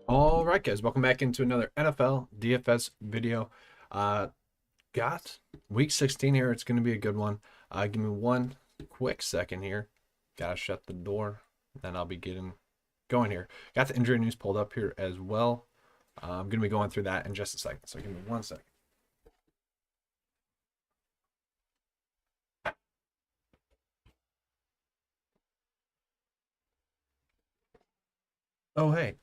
All right, guys, welcome back into another NFL DFS video. Got week 16 here. It's going to be a good one. Give me one quick second here. Gotta shut the door, then I'll be getting going here. Got the injury news pulled up here as well. I'm going to be going through that in just a second, so give me one second. Oh, hey.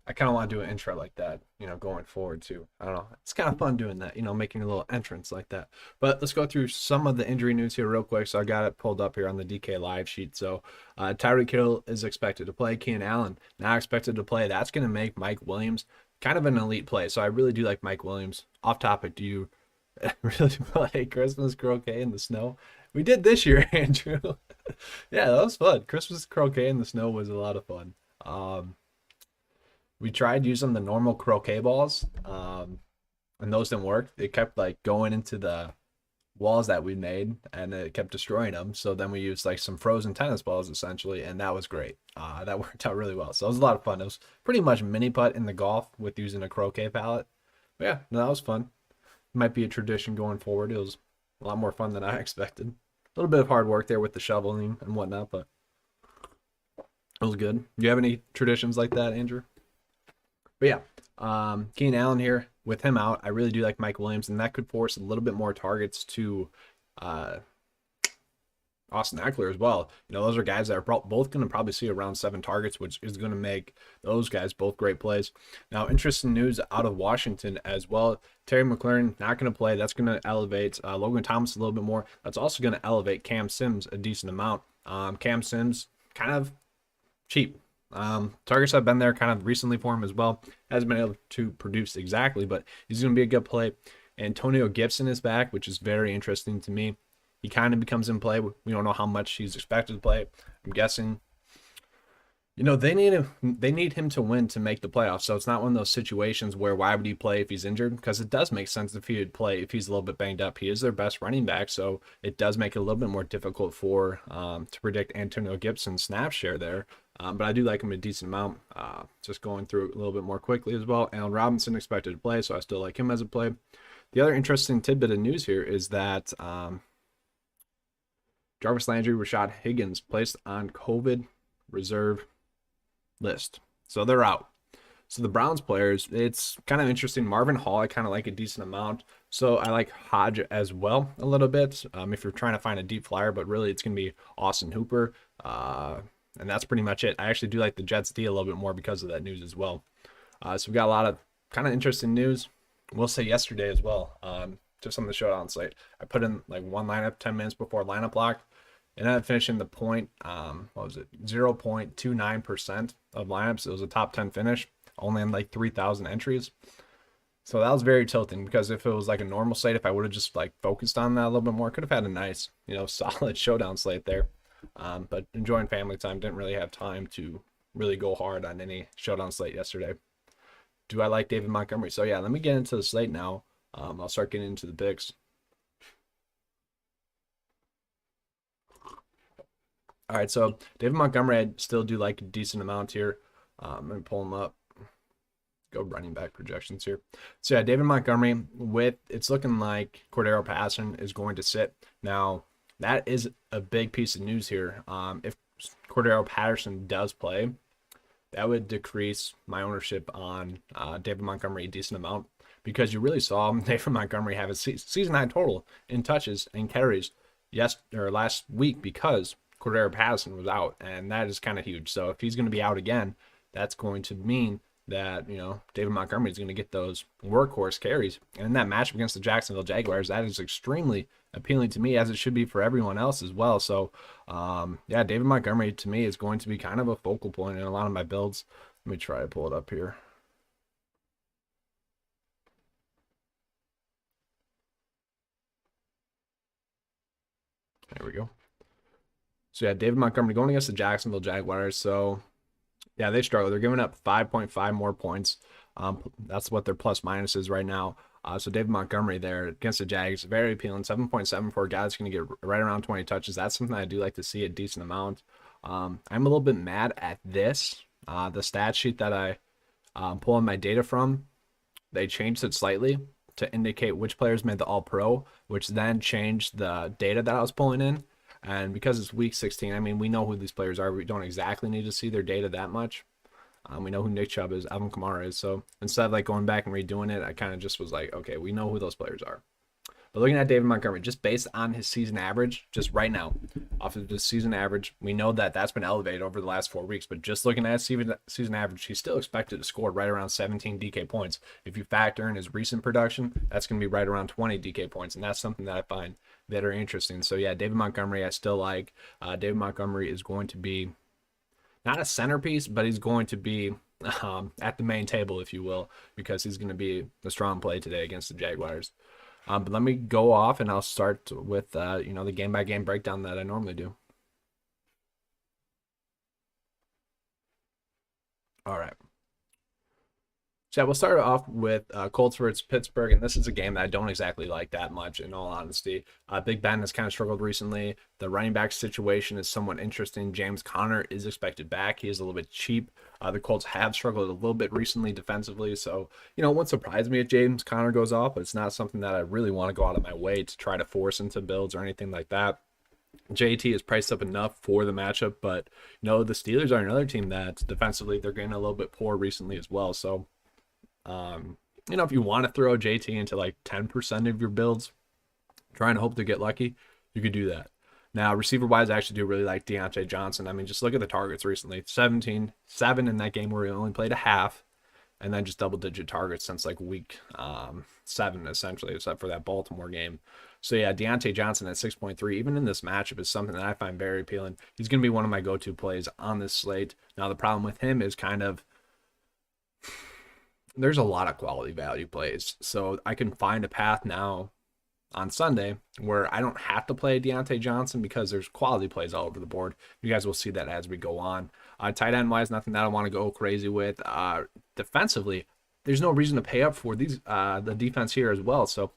I kind of want to do an intro like that, going forward too. I don't know. It's kind of fun doing that, making a little entrance like that. But let's go through some of the injury news here real quick. So I got it pulled up here on the DK live sheet. So Tyreek Hill is expected to play. Keenan Allen not expected to play. That's going to make Mike Williams kind of an elite play. So I really do like Mike Williams. Off topic, do you really play Christmas croquet in the snow? We did this year, Andrew. Yeah, that was fun. Christmas croquet in the snow was a lot of fun. We tried using the normal croquet balls, and those didn't work. It kept like going into the walls that we made, and it kept destroying them. So then we used like some frozen tennis balls essentially, and that was great. That worked out really well. So it was a lot of fun. It was pretty much mini putt in the golf with using a croquet palette. But yeah, no, that was fun. Might be a tradition going forward. It was a lot more fun than I expected. A little bit of hard work there with the shoveling and whatnot, but it was good. Do you have any traditions like that, Andrew? But yeah, Keenan Allen here with him out. I really do like Mike Williams, and that could force a little bit more targets to uh, Austin Eckler as well. Those are guys that are both going to probably see around 7 targets, which is going to make those guys both great plays. Now, interesting news out of Washington as well. Terry McLaurin not going to play. That's going to elevate Logan Thomas a little bit more. That's also going to elevate Cam Sims a decent amount. Cam Sims kind of cheap. Targets have been there kind of recently for him as well. Hasn't been able to produce exactly, but he's going to be a good play. Antonio Gibson is back, which is very interesting to me. He kind of becomes in play. We don't know how much he's expected to play. I'm guessing, they need him to win to make the playoffs. So it's not one of those situations where why would he play if he's injured? Because it does make sense if he would play if he's a little bit banged up. He is their best running back, so it does make it a little bit more difficult for to predict Antonio Gibson's snap share there. But I do like him a decent amount. Just going through it a little bit more quickly as well. Allen Robinson expected to play, so I still like him as a play. The other interesting tidbit of news here is that Jarvis Landry, Rashad Higgins placed on COVID reserve list. So they're out. So the Browns players, it's kind of interesting. Marvin Hall, I kind of like a decent amount. So I like Hodge as well a little bit if you're trying to find a deep flyer, but really it's going to be Austin Hooper. And that's pretty much it. I actually do like the Jets D a little bit more because of that news as well. So we got a lot of kind of interesting news. We'll say yesterday as well, just on the showdown slate. I put in like one lineup 10 minutes before lineup lock, and then finishing the point, what was it, 0.29% of lineups. It was a top 10 finish, only in like 3,000 entries. So that was very tilting because if it was like a normal slate, if I would have just like focused on that a little bit more, could have had a nice, solid showdown slate there. But enjoying family time, didn't really have time to really go hard on any showdown slate yesterday. Do I like David Montgomery? So yeah, let me get into the slate now. I'll start getting into the picks. All right, so David Montgomery, I still do like a decent amount here. I'm going to pull him up. Go running back projections here. So yeah, David Montgomery it's looking like Cordero Patterson is going to sit. Now, that is a big piece of news here. If Cordero Patterson does play, that would decrease my ownership on David Montgomery a decent amount because you really saw David Montgomery have a season high total in touches and carries last week because Cordero Patterson was out, and that is kind of huge. So if he's going to be out again, that's going to mean that David Montgomery is going to get those workhorse carries. And in that matchup against the Jacksonville Jaguars, that is extremely appealing to me, as it should be for everyone else as well. So yeah, David Montgomery to me is going to be kind of a focal point in a lot of my builds. Let me try to pull it up here. There we go. So yeah, David Montgomery going against the Jacksonville Jaguars. So yeah, they struggle. They're giving up 5.5 more points. That's what their plus minus is right now. So David Montgomery there against the Jags, very appealing. 7.7 for a guy that's going to get right around 20 touches. That's something I do like to see a decent amount. I'm a little bit mad at this. The stat sheet that I pulling my data from, they changed it slightly to indicate which players made the All Pro, which then changed the data that I was pulling in. And because it's week 16, I mean, we know who these players are. We don't exactly need to see their data that much. We know who Nick Chubb is, Alvin Kamara is. So instead of like going back and redoing it, I kind of just was like, okay, we know who those players are. But looking at David Montgomery, just based on his season average, just right now, off of the season average, we know that that's been elevated over the last 4 weeks. But just looking at his season average, he's still expected to score right around 17 DK points. If you factor in his recent production, that's going to be right around 20 DK points. And that's something that I find very interesting. So yeah, David Montgomery, I still like. David Montgomery is going to be not a centerpiece, but he's going to be at the main table, if you will, because he's going to be a strong play today against the Jaguars. But let me go off and I'll start with the game by game breakdown that I normally do. All right. So yeah, we'll start off with Colts versus Pittsburgh, and this is a game that I don't exactly like that much, in all honesty. Big Ben has kind of struggled recently. The running back situation is somewhat interesting. James Conner is expected back. He is a little bit cheap. The Colts have struggled a little bit recently defensively, so it wouldn't surprise me if James Conner goes off, but it's not something that I really want to go out of my way to try to force into builds or anything like that. JT is priced up enough for the matchup, but the Steelers are another team that defensively they're getting a little bit poor recently as well, so if you want to throw JT into like 10% of your builds, trying to hope to get lucky, you could do that. Now, receiver wise, I actually do really like Deontay Johnson. I mean, just look at the targets recently 17, 7 in that game where he only played a half, and then just double digit targets since like week 7, essentially, except for that Baltimore game. So yeah, Deontay Johnson at 6.3, even in this matchup, is something that I find very appealing. He's going to be one of my go to plays on this slate. Now, the problem with him is kind of there's a lot of quality value plays. So I can find a path now on Sunday where I don't have to play Deontay Johnson because there's quality plays all over the board. You guys will see that as we go on. Tight end wise, nothing that I want to go crazy with. Defensively, there's no reason to pay up for these the defense here as well. So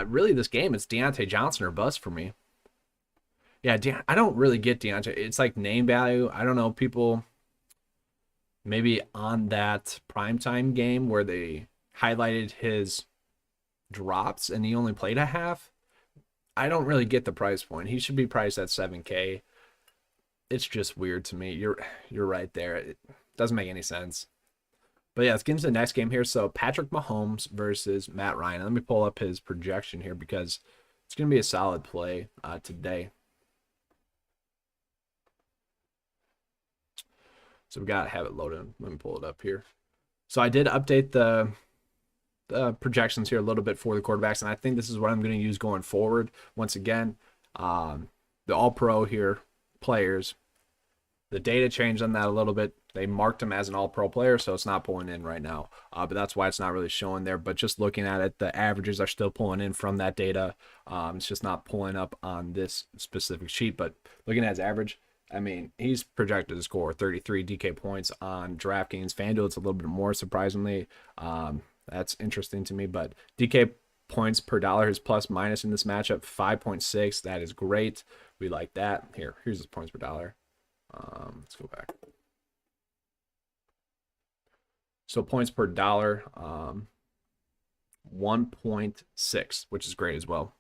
really this game, it's Deontay Johnson or bust for me. Yeah, I don't really get Deontay. It's like name value. I don't know, people maybe on that primetime game where they highlighted his drops and he only played a half. I don't really get the price point. He should be priced at 7K. It's just weird to me. You're right there. It doesn't make any sense. But yeah, let's get into the next game here. So Patrick Mahomes versus Matt Ryan. Let me pull up his projection here because it's going to be a solid play today. So we got to have it loaded. Let me pull it up here. So I did update the projections here a little bit for the quarterbacks, and I think this is what I'm going to use going forward. Once again, the All-Pro here players, the data changed on that a little bit. They marked him as an All-Pro player, so it's not pulling in right now. But that's why it's not really showing there. But just looking at it, the averages are still pulling in from that data. It's just not pulling up on this specific sheet. But looking at his average, I mean, he's projected to score 33 DK points on DraftKings. FanDuel, it's a little bit more, surprisingly. That's interesting to me. But DK points per dollar, his plus minus in this matchup, 5.6. That is great. We like that. Here's his points per dollar. Let's go back. So points per dollar, 1.6, which is great as well.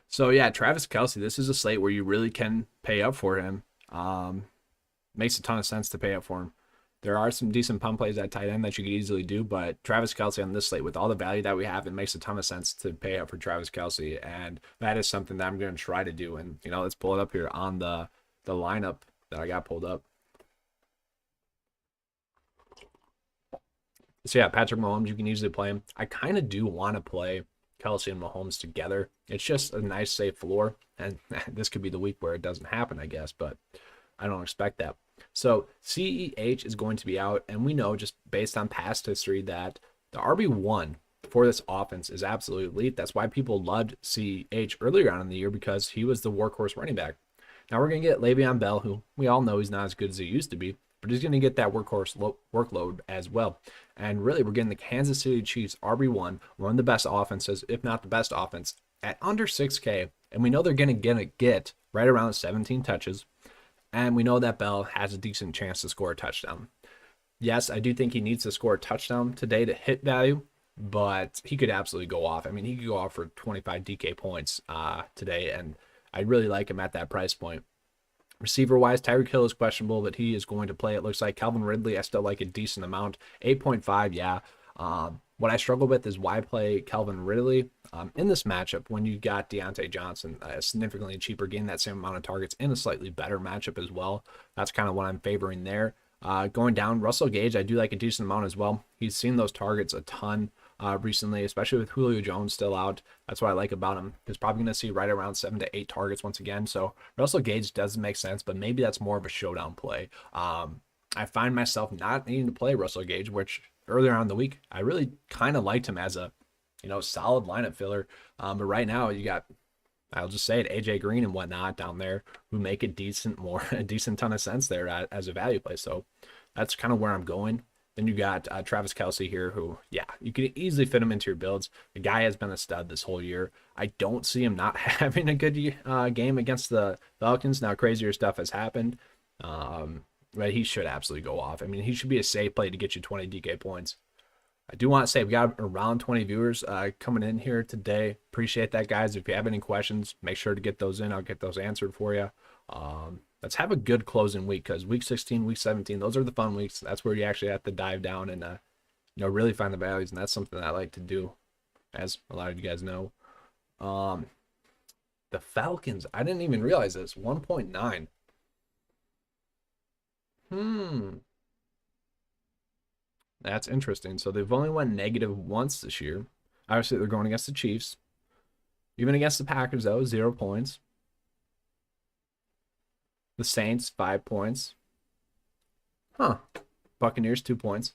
So yeah, Travis Kelce, this is a slate where you really can pay up for him. Makes a ton of sense to pay up for him. There are some decent pump plays at tight end that you could easily do, but Travis Kelce on this slate, with all the value that we have, it makes a ton of sense to pay up for Travis Kelce, and that is something that I'm going to try to do. And let's pull it up here on the lineup that I got pulled up. So yeah, Patrick Mahomes, you can easily play him. I kind of do want to play Kelce and Mahomes together. It's just a nice safe floor, and this could be the week where it doesn't happen, I guess, but I don't expect that. So CEH is going to be out, and we know just based on past history that the RB1 for this offense is absolutely elite. That's why people loved CEH earlier on in the year, because he was the workhorse running back. Now we're going to get Le'Veon Bell, who we all know he's not as good as he used to be, but he's going to get that workhorse workload as well. And really, we're getting the Kansas City Chiefs RB1, one of the best offenses, if not the best offense, at under 6K. And we know they're going to get right around 17 touches. And we know that Bell has a decent chance to score a touchdown. Yes, I do think he needs to score a touchdown today to hit value, but he could absolutely go off. I mean, he could go off for 25 DK points today, and I really like him at that price point. Receiver wise, Tyreek Hill is questionable, but he is going to play. It looks like Calvin Ridley, I still like a decent amount. 8.5, yeah. What I struggle with is why play Calvin Ridley in this matchup when you got Deontay Johnson, a significantly cheaper, getting that same amount of targets in a slightly better matchup as well. That's kind of what I'm favoring there. Going down, Russell Gage, I do like a decent amount as well. He's seen those targets a ton recently, especially with Julio Jones still out. That's what I like about him. He's probably going to see right around 7 to 8 targets once again. So Russell Gage doesn't make sense, but maybe that's more of a showdown play. I find myself not needing to play Russell Gage, which earlier on in the week, I really kind of liked him as a, solid lineup filler. But right now you got, I'll just say it, AJ Green and whatnot down there who make a decent ton of sense there as a value play. So that's kind of where I'm going. Then you got Travis Kelce here, who, yeah, you could easily fit him into your builds. The guy has been a stud this whole year. I don't see him not having a good game against the Falcons. Now, crazier stuff has happened, but he should absolutely go off. I mean, he should be a safe play to get you 20 DK points. I do want to say we got around 20 viewers coming in here today. Appreciate that, guys. If you have any questions, make sure to get those in. I'll get those answered for you. Let's have a good closing week, because week 16, week 17, those are the fun weeks. That's where you actually have to dive down and really find the values, and that's something that I like to do, as a lot of you guys know. The Falcons, I didn't even realize this, 1.9. That's interesting. So they've only went negative once this year. Obviously, they're going against the Chiefs. Even against the Packers, though, 0 points. The Saints, 5 points. Buccaneers, 2 points.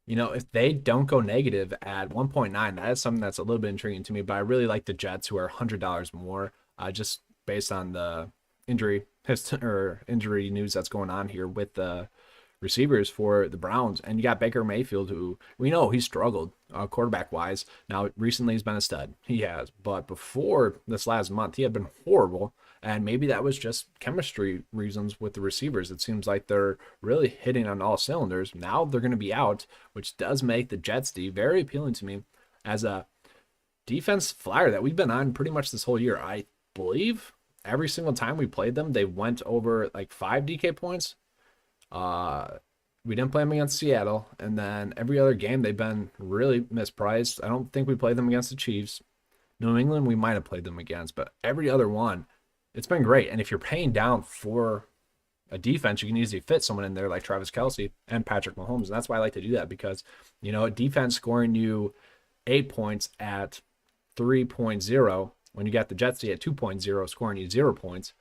If they don't go negative at 1.9, that is something that's a little bit intriguing to me. But I really like the Jets, who are $100 more, just based on the injury news that's going on here with the receivers for the Browns. And you got Baker Mayfield, who we know he struggled quarterback wise. Now, recently he's been a stud. He has. But before this last month, he had been horrible. And maybe that was just chemistry reasons with the receivers. It seems like they're really hitting on all cylinders. Now they're going to be out, which does make the Jets D very appealing to me as a defense flyer that we've been on pretty much this whole year. I believe every single time we played them, they went over like 5 DK points. We didn't play them against Seattle, and then every other game they've been really mispriced. I don't think we played them against the Chiefs. New England, we might have played them against, but every other one, it's been great. And if you're paying down for a defense, you can easily fit someone in there like Travis Kelce and Patrick Mahomes. And that's why I like to do that, because, a defense scoring you 8 points at 3.0, when you got the Jets at 2.0 scoring you 0 points,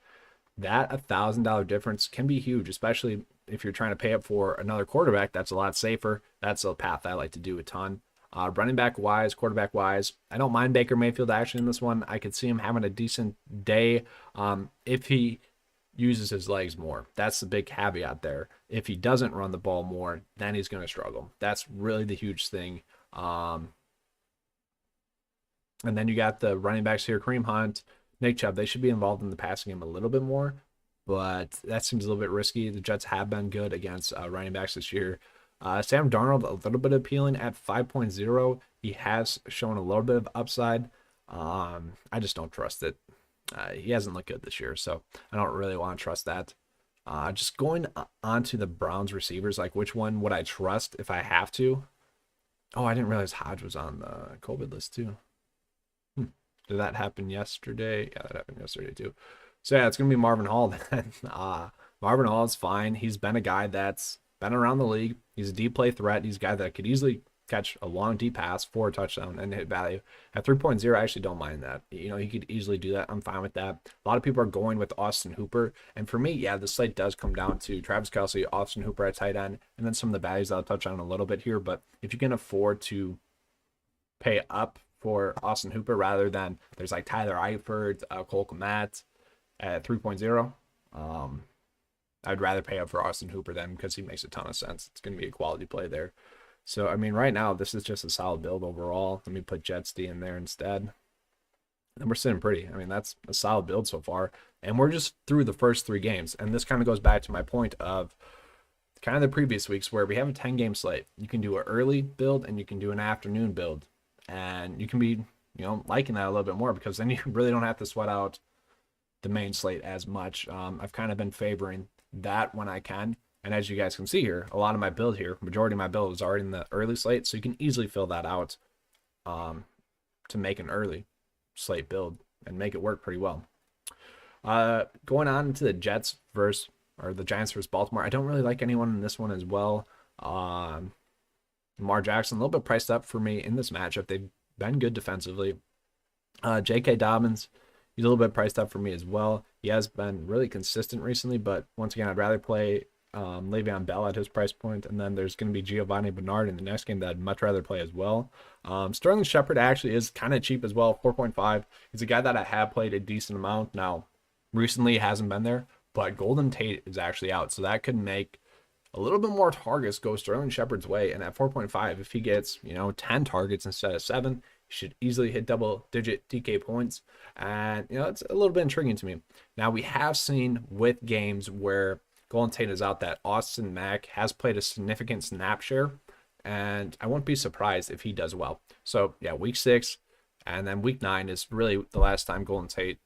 that $1,000 difference can be huge, especially if you're trying to pay up for another quarterback. That's a lot safer. That's a path I like to do a ton. Running back wise, quarterback wise, I don't mind Baker Mayfield action in this one. I could see him having a decent day if he uses his legs more. That's the big caveat there. If he doesn't run the ball more, then he's going to struggle. That's really the huge thing. And then you got the running backs here, Kareem Hunt, Nick Chubb. They should be involved in the passing game a little bit more, but that seems a little bit risky. The Jets have been good against running backs this year. Sam Darnold, a little bit appealing at 5.0. He has shown a little bit of upside. I just don't trust it. He hasn't looked good this year, so I don't really want to trust that. Just going on to the Browns receivers, like which one would I trust if I have to? Oh, I didn't realize Hodge was on the COVID list too. Did that happen yesterday? Yeah, that happened yesterday too. So yeah, it's going to be Marvin Hall then. Marvin Hall is fine. He's been a guy that's been around the league. He's a deep play threat. He's a guy that could easily catch a long deep pass for a touchdown and hit value. At 3.0, I actually don't mind that. He could easily do that. I'm fine with that. A lot of people are going with Austin Hooper. And for me, yeah, the slate does come down to Travis Kelce, Austin Hooper at tight end, and then some of the values I'll touch on a little bit here. But if you can afford to pay up for Austin Hooper rather than there's like Tyler Eifert, Cole Kmet at 3.0, I'd rather pay up for Austin Hooper then, because he makes a ton of sense. It's going to be a quality play there. So, I mean, right now, this is just a solid build overall. Let me put Jets D in there instead. And we're sitting pretty. I mean, that's a solid build so far. And we're just through the first 3 games. And this kind of goes back to my point of kind of the previous weeks where we have a 10-game slate. You can do an early build and you can do an afternoon build. And you can be, liking that a little bit more because then you really don't have to sweat out the main slate as much. I've kind of been favoring that when I can. And as you guys can see here, a lot of my build here, majority of my build is already in the early slate. So you can easily fill that out to make an early slate build and make it work pretty well. Going on to the Giants versus Baltimore. I don't really like anyone in this one as well. Lamar Jackson, a little bit priced up for me in this matchup. They've been good defensively. J.K. Dobbins, he's a little bit priced up for me as well. He has been really consistent recently, but once again, I'd rather play Le'Veon Bell at his price point, and then there's going to be Giovanni Bernard in the next game that I'd much rather play as well. Sterling Shepard actually is kind of cheap as well, 4.5. He's a guy that I have played a decent amount. Now, recently he hasn't been there, but Golden Tate is actually out, so that could make a little bit more targets go Sterling Shepard's way. And at 4.5, if he gets 10 targets instead of 7, he should easily hit double-digit DK points. And it's a little bit intriguing to me. Now, we have seen with games where Golden Tate is out that Austin Mack has played a significant snap share, and I won't be surprised if he does well. So yeah, week 6 and then week 9 is really the last time Golden Tate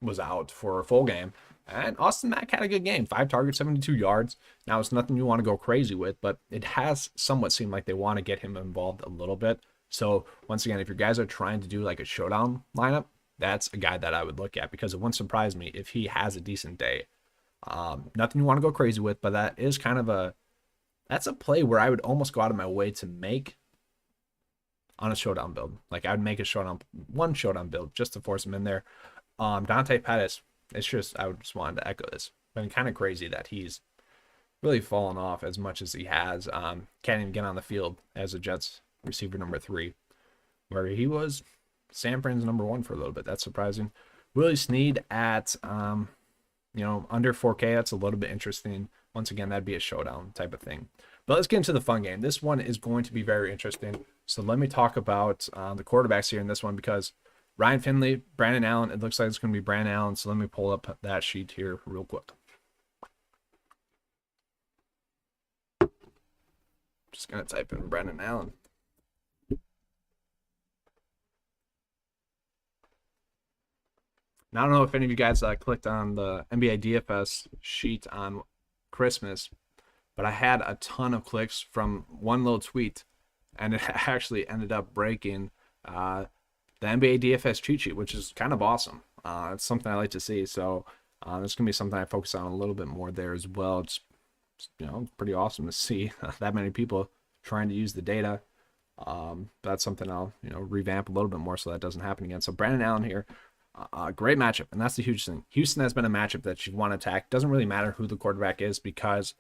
was out for a full game. And Austin Mack had a good game, 5 targets, 72 yards. Now, it's nothing you want to go crazy with, but it has somewhat seemed like they want to get him involved a little bit. So once again, if your guys are trying to do like a showdown lineup, that's a guy that I would look at because it wouldn't surprise me if he has a decent day. Nothing you want to go crazy with, but that is kind of that's a play where I would almost go out of my way to make on a showdown build. Like I would make one showdown build just to force him in there. Dante Pettis, I would just wanted to echo this. Been kind of crazy that he's really fallen off as much as he has. Can't even get on the field as a Jets receiver number 3, where he was San Fran's number 1 for a little bit. That's surprising. Willie Snead at under 4K. That's a little bit interesting. Once again, that'd be a showdown type of thing. But let's get into the fun game. This one is going to be very interesting. So let me talk about the quarterbacks here in this one because Ryan Finley, Brandon Allen, it looks like it's going to be Brandon Allen. So let me pull up that sheet here real quick. Just going to type in Brandon Allen. Now, I don't know if any of you guys clicked on the NBA DFS sheet on Christmas, but I had a ton of clicks from one little tweet, and it actually ended up breaking the NBA DFS cheat sheet, which is kind of awesome. It's something I like to see. So it's going to be something I focus on a little bit more there as well. It's pretty awesome to see that many people trying to use the data. That's something I'll revamp a little bit more so that doesn't happen again. So Brandon Allen here. Great matchup, and that's the huge thing. Houston has been a matchup that you want to attack. Doesn't really matter who the quarterback is because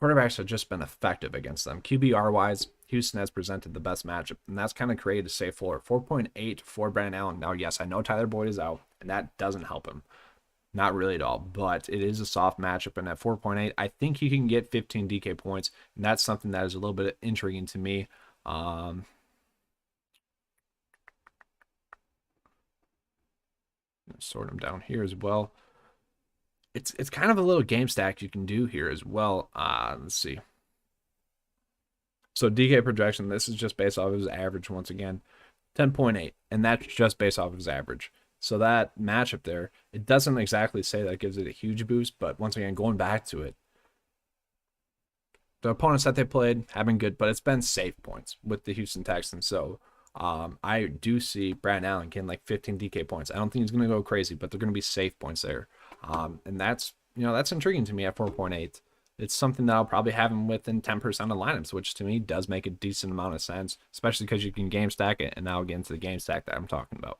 quarterbacks have just been effective against them. QBR-wise, Houston has presented the best matchup, and that's kind of created a safe floor. 4.8 for Brandon Allen. Now, yes, I know Tyler Boyd is out, and that doesn't help him. Not really at all, but it is a soft matchup, and at 4.8, I think he can get 15 DK points, and that's something that is a little bit intriguing to me. Sort them down here as well. It's kind of a little game stack you can do here as well. Let's see. So DK projection, this is just based off of his average once again, 10.8, and that's just based off of his average. So that matchup there, it doesn't exactly say that it gives it a huge boost, but once again, going back to it, the opponents that they played have been good, but it's been safe points with the Houston Texans. So I do see Brandon Allen getting like 15 DK points. I don't think he's going to go crazy, but they're going to be safe points there. And that's intriguing to me at 4.8. It's something that I'll probably have him within 10% of lineups, which to me does make a decent amount of sense, especially because you can game stack it. And now I'll get into the game stack that I'm talking about.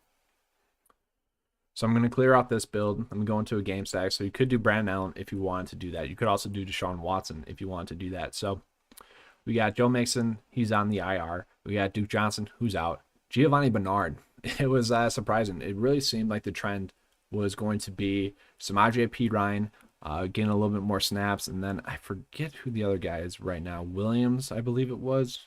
So I'm going to clear out this build. I'm going to go into a game stack. So you could do Brandon Allen if you wanted to do that. You could also do Deshaun Watson if you wanted to do that. So we got Joe Mixon. He's on the IR. We got Duke Johnson, who's out. Giovanni Bernard. It was surprising. It really seemed like the trend was going to be Samaje Perine getting a little bit more snaps. And then I forget who the other guy is right now. Williams, I believe it was.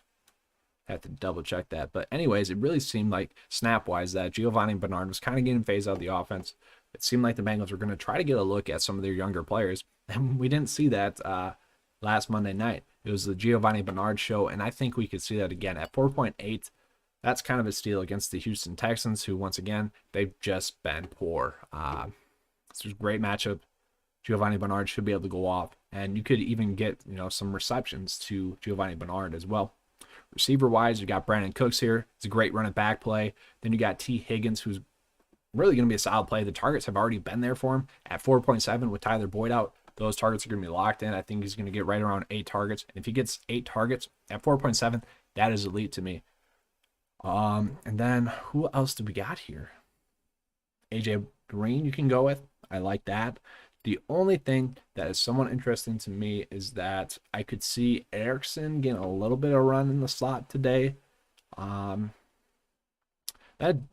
I have to double check that. But anyways, it really seemed like snap-wise that Giovanni Bernard was kind of getting phased out of the offense. it seemed like the Bengals were going to try to get a look at some of their younger players, and we didn't see that last Monday night. It was the Giovanni Bernard show, and I think we could see that again at 4.8. That's kind of a steal against the Houston Texans, who once again they've just been poor. This was a great matchup. Giovanni Bernard should be able to go off, and you could even get some receptions to Giovanni Bernard as well. Receiver wise, you got Brandon Cooks here. It's a great running back play. Then you got T. Higgins, who's really going to be a solid play. The targets have already been there for him at 4.7 with Tyler Boyd out. Those targets are going to be locked in. I think he's going to get right around 8 targets. And if he gets 8 targets at 4.7, that is elite to me. And then who else do we got here? AJ Green you can go with. I like that. The only thing that is somewhat interesting to me is that I could see Erickson getting a little bit of run in the slot today. That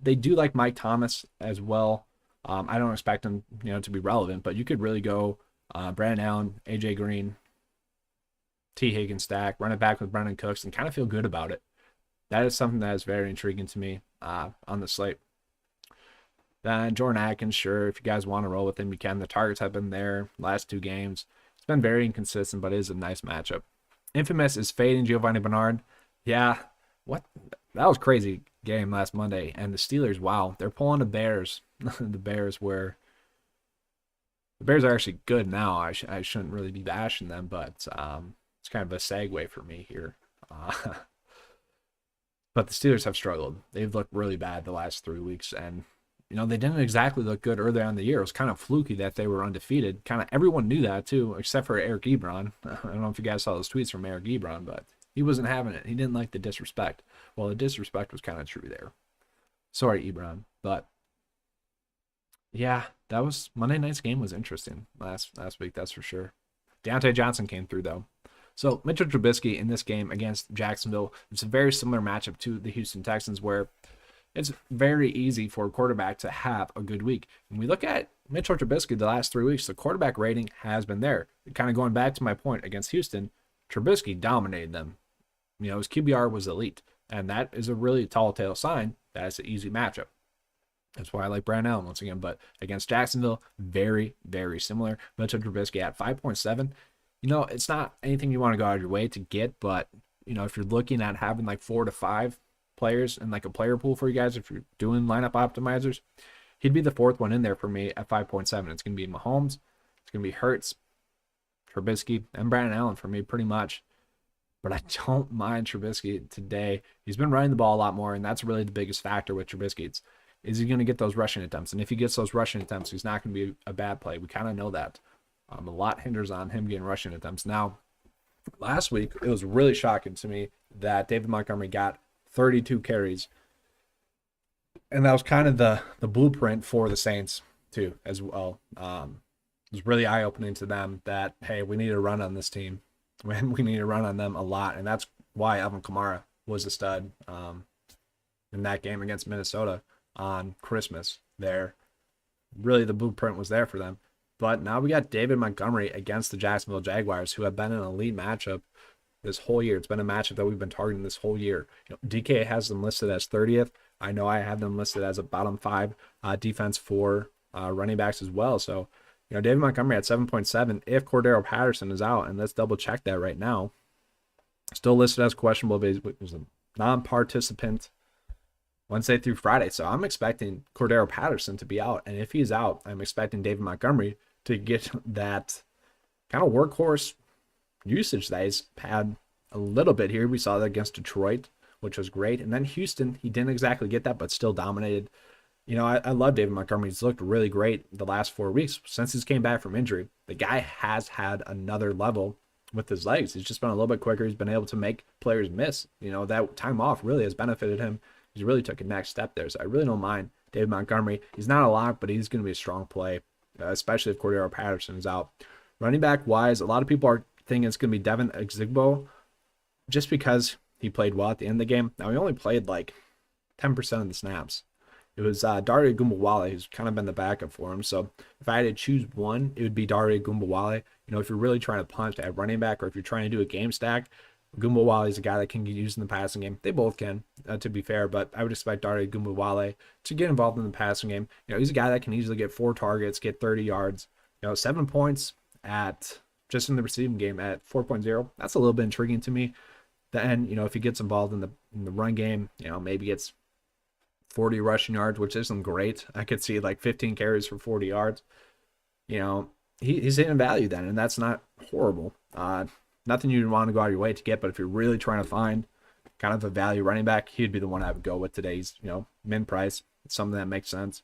they do like Mike Thomas as well. I don't expect him, to be relevant, but you could really go Brandon Allen, AJ Green, T. Higgins stack, run it back with Brandon Cooks, and kind of feel good about it. That is something that is very intriguing to me on the slate. Then Jordan Atkins, sure, if you guys want to roll with him, you can. The targets have been there last 2 games. It's been very inconsistent, but it is a nice matchup. Infamous is fading Giovanni Bernard. Yeah, what? That was crazy game last Monday. And the Steelers, wow, they're pulling the Bears. The Bears are actually good now. I shouldn't really be bashing them, but it's kind of a segue for me here. But the Steelers have struggled. They've looked really bad the last 3 weeks, and they didn't exactly look good earlier in the year. It was kind of fluky that they were undefeated. Kind of everyone knew that too, except for Eric Ebron. I don't know if you guys saw those tweets from Eric Ebron, but he wasn't having it. He didn't like the disrespect. Well, the disrespect was kind of true there. Sorry, Ebron. But yeah, that was Monday night's game was interesting last week, that's for sure. Deontay Johnson came through though. So Mitchell Trubisky in this game against Jacksonville, it's a very similar matchup to the Houston Texans where it's very easy for a quarterback to have a good week. When we look at Mitchell Trubisky the last 3 weeks, the quarterback rating has been there. Kind of going back to my point against Houston, Trubisky dominated them. His QBR was elite, and that is a really tall tale sign that it's an easy matchup. That's why I like Brandon Allen once again. But against Jacksonville, very, very similar. Mitchell Trubisky at 5.7. It's not anything you want to go out of your way to get, but if you're looking at having like 4 to 5 players and like a player pool for you guys, if you're doing lineup optimizers, he'd be the 4th one in there for me at 5.7. It's going to be Mahomes, it's going to be Hurts, Trubisky, and Brandon Allen for me pretty much. But I don't mind Trubisky today. He's been running the ball a lot more, and that's really the biggest factor with Trubisky. Is he going to get those rushing attempts? And if he gets those rushing attempts, he's not going to be a bad play. We kind of know that. A lot hinders on him getting rushing attempts. Now, last week, it was really shocking to me that David Montgomery got 32 carries. And that was kind of the blueprint for the Saints, too, as well. It was really eye-opening to them that, hey, we need to run on this team. We need to run on them a lot. And that's why Alvin Kamara was a stud in that game against Minnesota on Christmas there. Really, the blueprint was there for them. But now we got David Montgomery against the Jacksonville Jaguars, who have been an elite matchup this whole year. It's been a matchup that we've been targeting this whole year. DK has them listed as 30th. I know I have them listed as a bottom 5 defense for running backs as well. So, David Montgomery at 7.7 if Cordero Patterson is out, and let's double check that right now. Still listed as questionable, but he was a non-participant Wednesday through Friday. So I'm expecting Cordero Patterson to be out. And if he's out, I'm expecting David Montgomery to get that kind of workhorse usage that he's had a little bit here. We saw that against Detroit, which was great. And then Houston, he didn't exactly get that, but still dominated. I love David Montgomery. He's looked really great the last 4 weeks since he's came back from injury. The guy has had another level with his legs. He's just been a little bit quicker. He's been able to make players miss. That time off really has benefited him. He's really took a next step there. So I really don't mind David Montgomery. He's not a lock, but he's going to be a strong play, especially if Cordero Patterson is out. Running back wise, a lot of people are thinking it's going to be Devin Ozigbo just because he played well at the end of the game. Now, he only played like 10% of the snaps. It was Dare Gumbawale who's kind of been the backup for him. So if I had to choose one, it would be Dare Gumbawale. If you're really trying to punt at running back or if you're trying to do a game stack, Gumbawale is a guy that can get used in the passing game. They both can, to be fair, but I would expect Dare Gumbawale to get involved in the passing game. He's a guy that can easily get 4 targets, get 30 yards. 7 points at just in the receiving game at 4.0. That's a little bit intriguing to me. Then, if he gets involved in the run game, maybe gets 40 rushing yards, which isn't great. I could see like 15 carries for 40 yards. He's hitting value then, and that's not horrible. Nothing you'd want to go out of your way to get, but if you're really trying to find kind of a value running back, he'd be the one I would go with today's, min price. It's something that makes sense.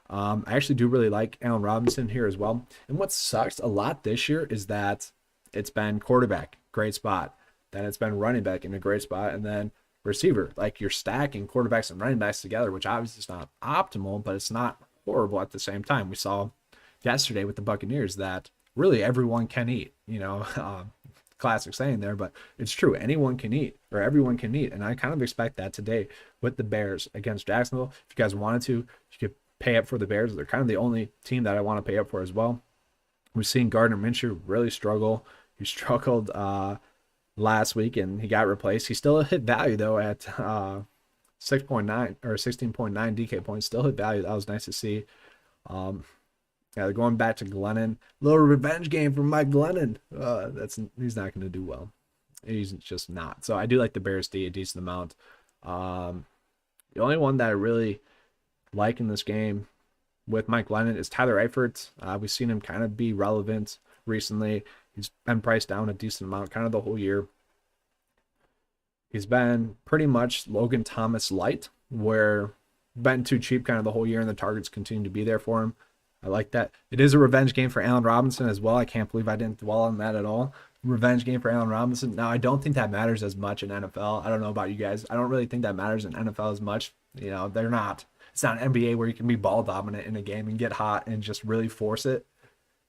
I actually do really like Allen Robinson here as well. And what sucks a lot this year is that it's been quarterback, great spot. Then it's been running back in a great spot. And then receiver. Like, you're stacking quarterbacks and running backs together, which obviously is not optimal, but it's not horrible at the same time. We saw yesterday with the Buccaneers that really everyone can eat, classic saying there, but it's true. Anyone can eat, or everyone can eat. And I kind of expect that today with the Bears against Jacksonville. If you guys wanted to, you could pay up for the Bears. They're kind of the only team that I want to pay up for as well. We've seen Gardner Minshew really struggle. He struggled last week and he got replaced. He still hit value though at 6.9 or 16.9 DK points. Still hit value. That was nice to see. Yeah, they're going back to Glennon. Little revenge game from Mike Glennon. He's not going to do well. He's just not. So I do like the Bears D a decent amount. The only one that I really like in this game with Mike Glennon is Tyler Eifert. We've seen him kind of be relevant recently. He's been priced down a decent amount kind of the whole year. He's been pretty much Logan Thomas light, where been too cheap kind of the whole year and the targets continue to be there for him. I like that. It is a revenge game for Allen Robinson as well. I can't believe I didn't dwell on that at all. Revenge game for Allen Robinson. Now, I don't think that matters as much in NFL. I don't know about you guys. I don't really think that matters in NFL as much. They're not. It's not an NBA where you can be ball dominant in a game and get hot and just really force it.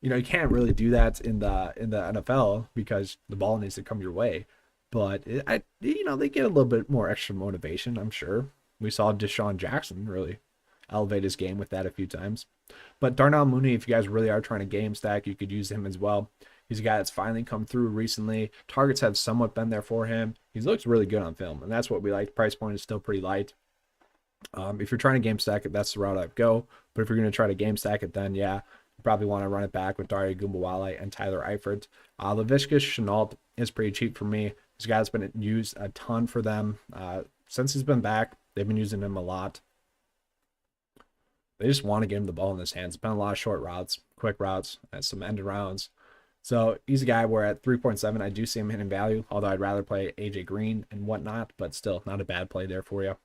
You can't really do that in the NFL because the ball needs to come your way. But they get a little bit more extra motivation, I'm sure. We saw Deshaun Jackson really elevate his game with that a few times. But Darnell Mooney, if you guys really are trying to game stack, you could use him as well. He's a guy that's finally come through recently. Targets have somewhat been there for him. He looks really good on film, and that's what we like. Price point is still pretty light. If you're trying to game stack it, that's the route I'd go. But if you're going to try to game stack it, then yeah, you probably want to run it back with Dare Gumbawale and Tyler Eifert. Laviska Shenault is pretty cheap for me. This guy's been used a ton for them. Since he's been back, they've been using him a lot. They just want to get him the ball in his hands. It's been a lot of short routes, quick routes, and some ended rounds. So he's a guy where at 3.7, I do see him hitting value, although I'd rather play AJ Green and whatnot, but still not a bad play there for you.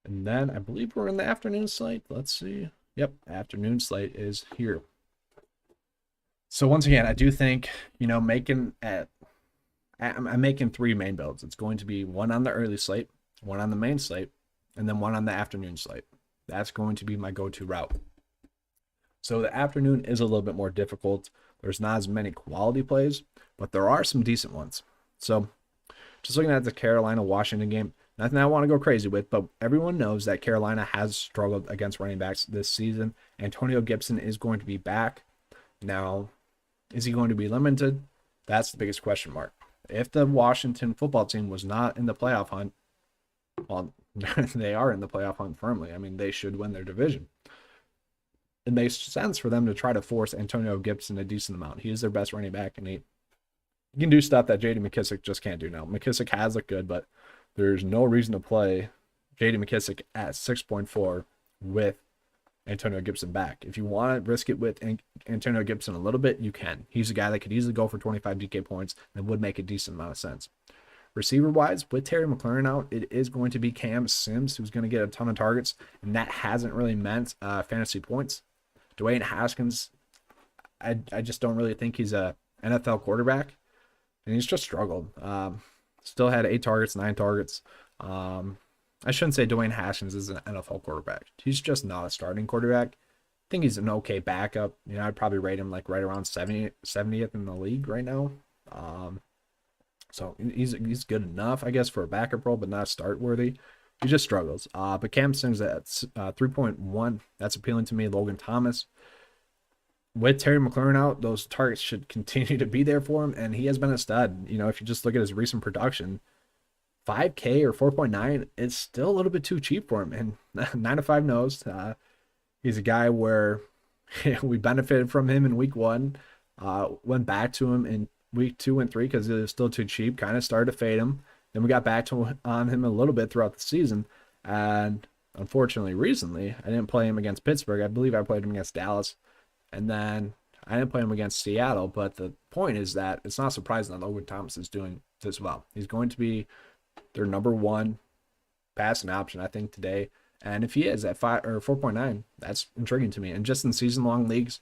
And then I believe we're in the afternoon slate. Let's see. Yep, afternoon slate is here. So once again, I do think, I'm making 3 main builds. It's going to be one on the early slate, one on the main slate, and then one on the afternoon slate. That's going to be my go-to route. So the afternoon is a little bit more difficult. There's not as many quality plays, but there are some decent ones. So just looking at the Carolina-Washington game, nothing I want to go crazy with, but everyone knows that Carolina has struggled against running backs this season. Antonio Gibson is going to be back. Now, is he going to be limited? That's the biggest question mark. If the Washington football team was not in the playoff hunt, well, they are in the playoff hunt firmly. I mean, they should win their division. It makes sense for them to try to force Antonio Gibson a decent amount. He is their best running back, and he can do stuff that J.D. McKissic just can't do now. McKissic has looked good, but there's no reason to play J.D. McKissic at 6.4 with Antonio Gibson back. If you want to risk it with Antonio Gibson a little bit, you can. He's a guy that could easily go for 25 DK points and would make a decent amount of sense. Receiver-wise, with Terry McLaurin out, it is going to be Cam Sims who's going to get a ton of targets, and that hasn't really meant fantasy points. Dwayne Haskins, I just don't really think he's a NFL quarterback, and he's just struggled. Still had 8 targets, 9 targets. I shouldn't say Dwayne Haskins is an NFL quarterback. He's just not a starting quarterback. I think he's an okay backup. I'd probably rate him like right around 70th in the league right now. So he's good enough, I guess, for a backup role, but not start worthy. He just struggles. But Cam Sims at 3.1, that's appealing to me. Logan Thomas, with Terry McLaurin out, those targets should continue to be there for him, and he has been a stud. You know, if you just look at his recent production, 5K or 4.9 is still a little bit too cheap for him. And 9 to 5 knows he's a guy where we benefited from him in week one, went back to him in week 2 and 3 because it was still too cheap, kind of started to fade him. Then we got back to on him a little bit throughout the season. And unfortunately, recently, I didn't play him against Pittsburgh. I believe I played him against Dallas. And then I didn't play him against Seattle. But the point is that it's not surprising that Logan Thomas is doing this well. He's going to be their number one passing option, I think, today. And if he is at 5 or 4.9, that's intriguing to me. And just in season long leagues,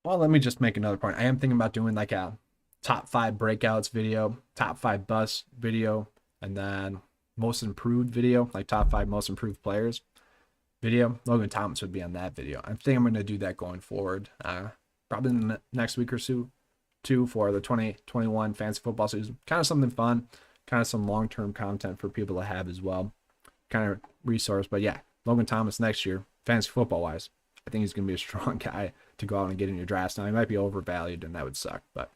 well, let me just make another point. I am thinking about doing like a top 5 breakouts video, top 5 bust video, and then most improved video, like top 5 most improved players video. Logan Thomas would be on that video. I think I'm going to do that going forward, probably in the next week or so, for the 2021 fantasy football season. Kind of something fun, kind of some long-term content for people to have as well, kind of resource. But yeah, Logan Thomas next year, fantasy football-wise, I think he's going to be a strong guy to go out and get in your drafts. Now, he might be overvalued, and that would suck, but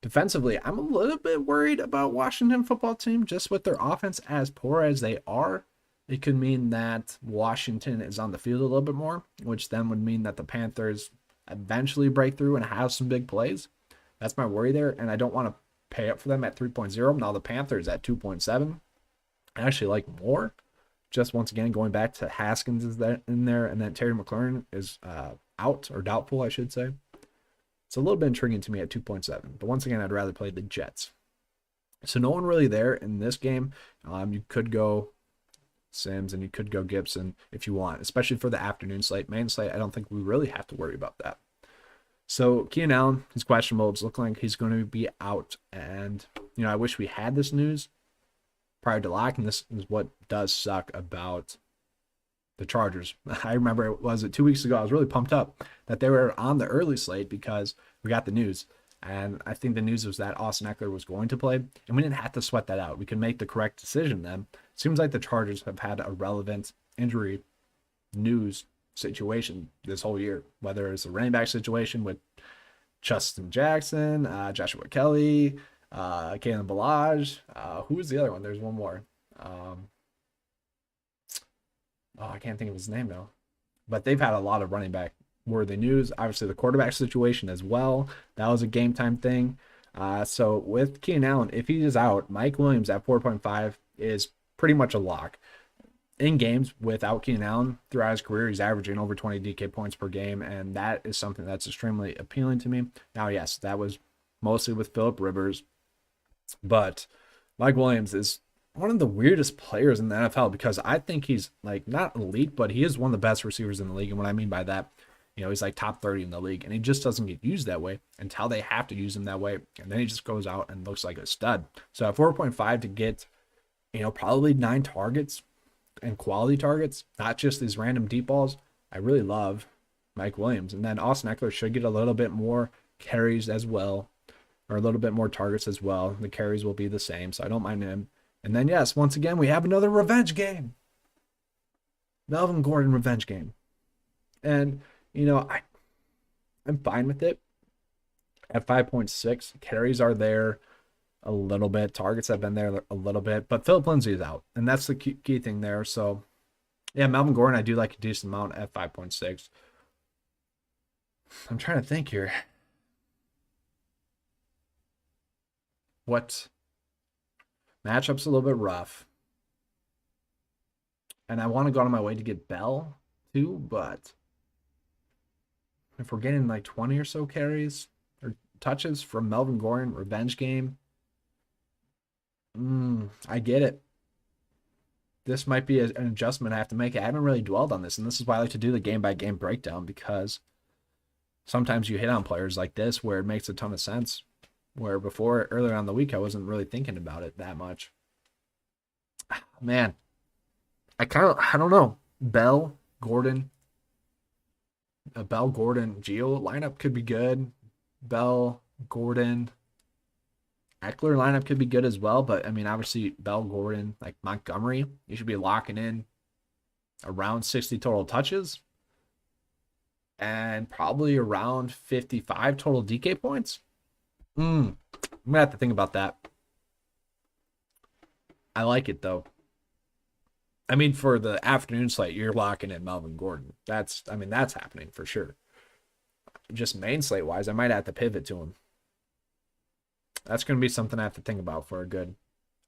defensively, I'm a little bit worried about Washington football team just with their offense as poor as they are. It could mean that Washington is on the field a little bit more, which then would mean that the Panthers eventually break through and have some big plays. That's my worry there, and I don't want to pay up for them at 3.0. Now the Panthers at 2.7. I actually like more. Just once again, going back to Haskins is that in there, and then Terry McLaurin is out, or doubtful, I should say. It's a little bit intriguing to me at 2.7. But once again, I'd rather play the Jets. So no one really there in this game. You could go Sims and you could go Gibson if you want, especially for the afternoon slate. Main slate, I don't think we really have to worry about that. So Keenan Allen, he's questionable. It's looking like he's going to be out. And, you know, I wish we had this news prior to lock. And this is what does suck about the Chargers. I remember, was it 2 weeks ago? I was really pumped up that they were on the early slate because we got the news. And I think the news was that Austin Eckler was going to play, and we didn't have to sweat that out. We could make the correct decision then. Seems like the Chargers have had a relevant injury news situation this whole year, whether it's a running back situation with Justin Jackson, Joshua Kelly, Kalen Ballage. Who was the other one? There's one more. I can't think of his name now. But they've had a lot of running back worthy news. Obviously, the quarterback situation as well. That was a game time thing. So with Keenan Allen, if he is out, Mike Williams at 4.5 is pretty much a lock. In games without Keenan Allen throughout his career, he's averaging over 20 DK points per game, and that is something that's extremely appealing to me. Now, yes, that was mostly with Phillip Rivers, but Mike Williams is one of the weirdest players in the NFL because I think he's like not elite, but he is one of the best receivers in the league. And what I mean by that, you know, he's like top 30 in the league, and he just doesn't get used that way until they have to use him that way. And then he just goes out and looks like a stud. So at 4.5 to get, you know, probably 9 targets and quality targets, not just these random deep balls. I really love Mike Williams. And then Austin Eckler should get a little bit more carries as well, or a little bit more targets as well. The carries will be the same, so I don't mind him. And then, yes, once again, we have another revenge game. Melvin Gordon revenge game. And, you know, I'm fine with it. At 5.6, carries are there a little bit. Targets have been there a little bit. But Philip Lindsay is out. And that's the key thing there. So, yeah, Melvin Gordon, I do like a decent amount at 5.6. I'm trying to think here. What matchup's a little bit rough. And I want to go out of my way to get Bell too, but if we're getting like 20 or so carries or touches from Melvin Gordon, revenge game, I get it. This might be an adjustment I have to make. I haven't really dwelled on this, and this is why I like to do the game-by-game breakdown, because sometimes you hit on players like this where it makes a ton of sense, where before, earlier on the week, I wasn't really thinking about it that much. Man, I don't know. Bell, Gordon, Gio lineup could be good. Bell, Gordon, Eckler lineup could be good as well. But I mean, obviously, Bell, Gordon, like Montgomery, you should be locking in around 60 total touches. and probably around 55 total DK points. I'm gonna have to think about that. I like it though. I mean, for the afternoon slate, you're locking in Melvin Gordon. That's happening for sure. Just main slate wise, I might have to pivot to him. That's going to be something I have to think about for a good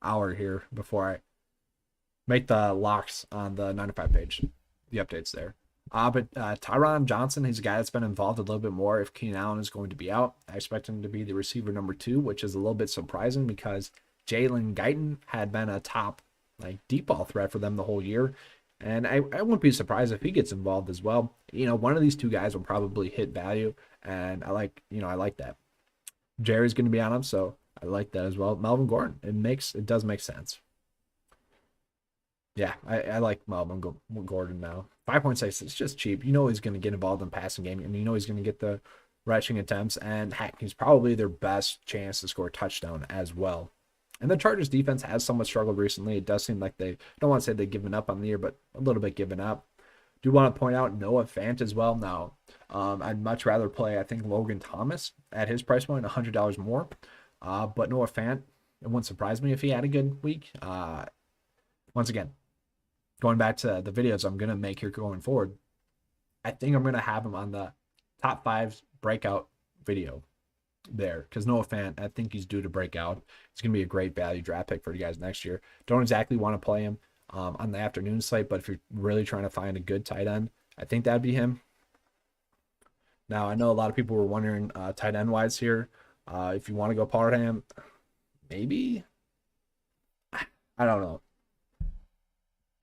hour here before I make the locks on the 9 to 5 page, the updates there. But Tyron Johnson, he's a guy that's been involved a little bit more if Keenan Allen is going to be out. I expect him to be the receiver number 2, which is a little bit surprising because Jalen Guyton had been a top deep ball threat for them the whole year. And I wouldn't be surprised if he gets involved as well. One of these two guys will probably hit value, and I like that. Jerry's going to be on him, so I like that as well. Melvin Gordon, it does make sense. Yeah, I like Melvin Gordon now. 5.6, it's just cheap. He's going to get involved in passing game, and he's going to get the rushing attempts, and heck, he's probably their best chance to score a touchdown as well. And the Chargers defense has somewhat struggled recently. It does seem like I don't want to say they've given up on the year, but a little bit given up. Do want to point out Noah Fant as well. Now, I'd much rather play, I think, Logan Thomas at his price point, $100 more. But Noah Fant, it wouldn't surprise me if he had a good week. Once again, going back to the videos I'm going to make here going forward, I think I'm going to have him on the top 5 breakout video there because Noah Fant, I think he's due to break out. He's going to be a great value draft pick for you guys next year. Don't exactly want to play him on the afternoon slate, but if you're really trying to find a good tight end, I think that'd be him. Now, I know a lot of people were wondering tight end wise here. If you want to go Parham, maybe. I don't know.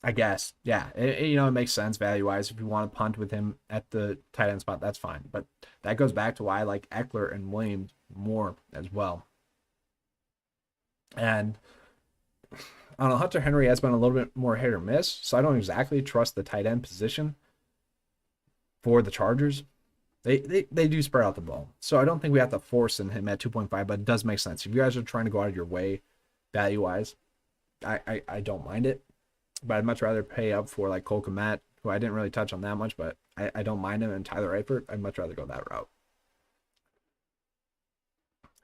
I guess, yeah. It makes sense value wise. If you want to punt with him at the tight end spot, that's fine. But that goes back to why I like Eckler and Williams more as well. And I don't know, Hunter Henry has been a little bit more hit or miss, so I don't exactly trust the tight end position for the Chargers. They do spread out the ball, so I don't think we have to force in him at 2.5, but it does make sense. If you guys are trying to go out of your way value-wise, I don't mind it, but I'd much rather pay up for like Cole Kmet, who I didn't really touch on that much, but I don't mind him, and Tyler Eifert. I'd much rather go that route.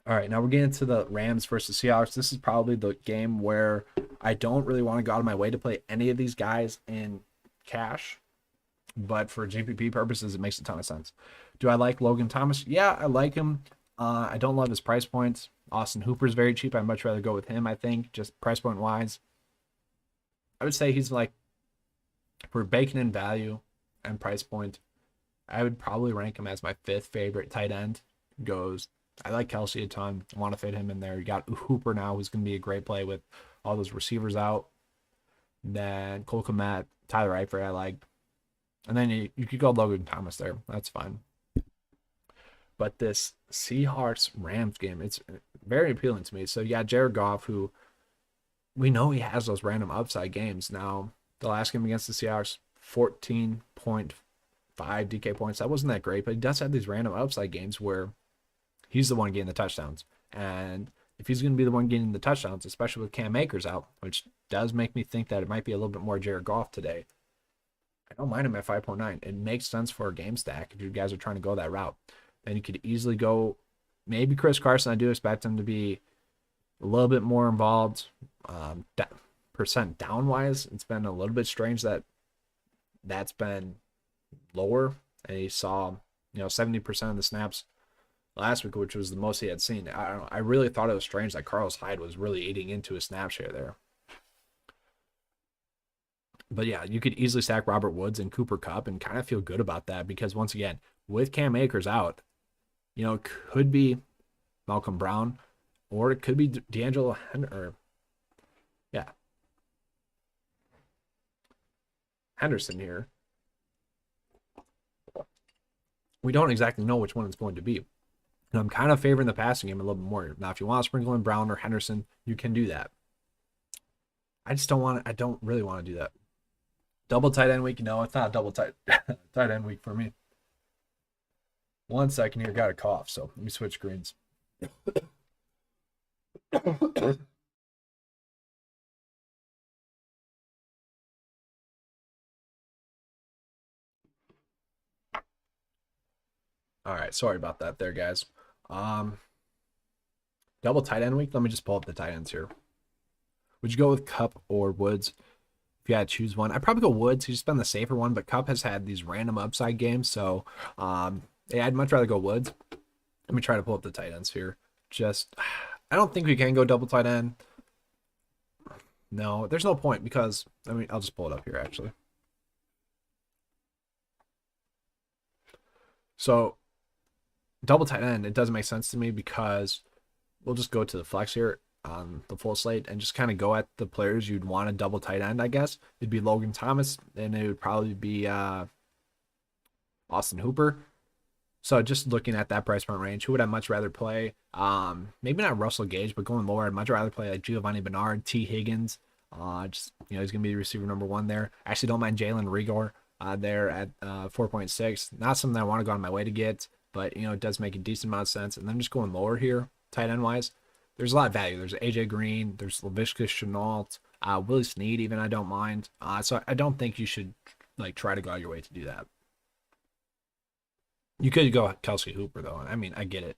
All right, now we're getting to the Rams versus Seahawks. This is probably the game where I don't really want to go out of my way to play any of these guys in cash, but for GPP purposes, it makes a ton of sense. Do I like Logan Thomas? Yeah, I like him. I don't love his price points. Austin Hooper's very cheap. I'd much rather go with him, I think, just price point wise. I would say he's like, for baking in value and price point, I would probably rank him as my 5th favorite tight end. I like Kelsey a ton. I want to fit him in there. You got Hooper now, who's going to be a great play with all those receivers out. Then Cole Kmet, Tyler Eifert, I like. And then you could go Logan Thomas there. That's fine. But this Seahawks-Rams game, it's very appealing to me. So, yeah, Jared Goff, who we know he has those random upside games. Now, the last game against the Seahawks, 14.5 DK points. That wasn't that great, but he does have these random upside games where he's the one getting the touchdowns. And if he's going to be the one getting the touchdowns, especially with Cam Akers out, which does make me think that it might be a little bit more Jared Goff today, I don't mind him at 5.9. It makes sense for a game stack if you guys are trying to go that route. Then you could easily go maybe Chris Carson. I do expect him to be a little bit more involved. Percent down wise, it's been a little bit strange that's been lower. And he saw 70% of the snaps last week, which was the most he had seen. I don't know. I really thought it was strange that Carlos Hyde was really eating into his snap share there. But yeah, you could easily stack Robert Woods and Cooper Kupp and kind of feel good about that because once again, with Cam Akers out, it could be Malcolm Brown or it could be D'Angelo Henderson here. We don't exactly know which one it's going to be. And I'm kind of favoring the passing game a little bit more. Now, if you want to sprinkle in Brown or Henderson, you can do that. I don't really want to do that. Double tight end week? No, it's not a double tight end week for me. 1 second here, got a cough, so let me switch screens. All right, sorry about that there, guys. Um, double tight end week. Let me just pull up the tight ends here. Would you go with Cup or Woods if you had to choose one? I'd probably go Woods. He's just been the safer one, but Cup has had these random upside games, so yeah, I'd much rather go Woods. Let me try to pull up the tight ends here. Just, I don't think we can go double tight end. No, there's no point because I mean I'll just pull it up here actually. So double tight end, it doesn't make sense to me because we'll just go to the flex here on the full slate and just kind of go at the players you'd want a double tight end, I guess. It'd be Logan Thomas, and it would probably be Austin Hooper. So just looking at that price point range, who would I much rather play? Maybe not Russell Gage, but going lower, I'd much rather play like Giovanni Bernard, T. Higgins. Just he's gonna be the receiver number one there. I actually don't mind Jalen Rigor there at 4.6. Not something I want to go on my way to get, but it does make a decent amount of sense. And then just going lower here, tight end wise, there's a lot of value. There's AJ Green, there's Laviska Shenault, Willie Snead, even I don't mind. So I don't think you should like try to go out your way to do that. You could go Kelsey Hooper though. I mean, I get it.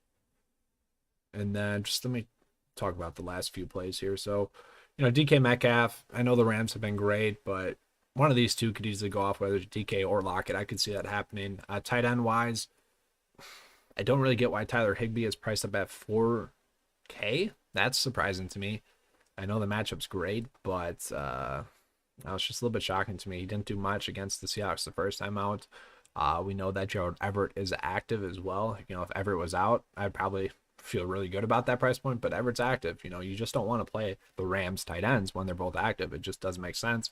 And then just let me talk about the last few plays here. So, DK Metcalf, I know the Rams have been great, but one of these two could easily go off, whether it's DK or Lockett. I could see that happening. Tight end wise, I don't really get why Tyler Higbee is priced up at 4K. That's surprising to me. I know the matchup's great, but that was just a little bit shocking to me. He didn't do much against the Seahawks the first time out. We know that Gerald Everett is active as well. If Everett was out, I'd probably feel really good about that price point, but Everett's active. You just don't want to play the Rams tight ends when they're both active. It just doesn't make sense.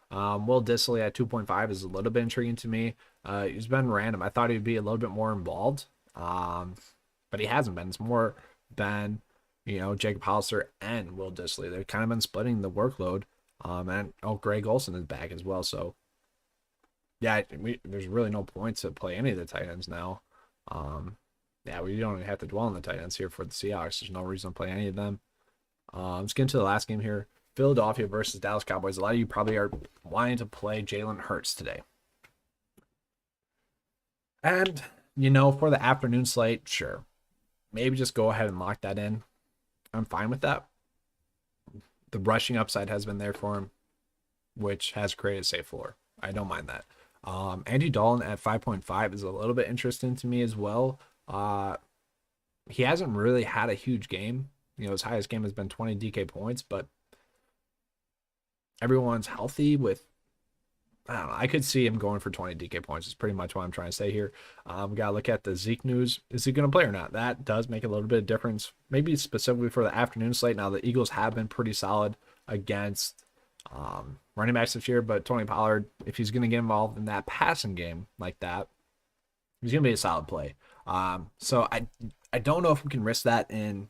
Will Dissly at 2.5 is a little bit intriguing to me. He's been random. I thought he'd be a little bit more involved, but he hasn't been. It's more been, Jacob Hollister and Will Dissly. They've kind of been splitting the workload. And Greg Olsen is back as well. So, yeah, there's really no point to play any of the tight ends now. Yeah, we don't even have to dwell on the tight ends here for the Seahawks. There's no reason to play any of them. Let's get into the last game here. Philadelphia versus Dallas Cowboys. A lot of you probably are wanting to play Jalen Hurts today. And, for the afternoon slate, sure. Maybe just go ahead and lock that in. I'm fine with that. The rushing upside has been there for him, which has created a safe floor. I don't mind that. Andy Dalton at 5.5 is a little bit interesting to me as well. He hasn't really had a huge game. His highest game has been 20 DK points, but everyone's healthy with, I don't know. I could see him going for 20 DK points. Is pretty much what I'm trying to say here. We got to look at the Zeke news. Is he going to play or not? That does make a little bit of difference. Maybe specifically for the afternoon slate. Now, the Eagles have been pretty solid against running backs this year, but Tony Pollard, if he's going to get involved in that passing game like that, he's going to be a solid play. So I don't know if we can risk that in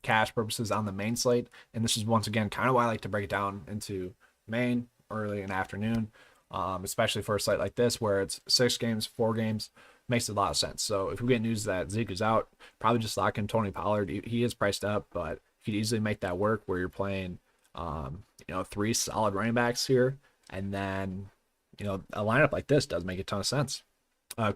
cash purposes on the main slate. And this is once again kind of why I like to break it down into main, early, and afternoon, especially for a slate like this where it's 6 games, 4 games. Makes a lot of sense. So if we get news that Zeke is out, probably just lock in Tony Pollard. He is priced up, but you could easily make that work where you're playing 3 solid running backs here, and then a lineup like this does make a ton of sense.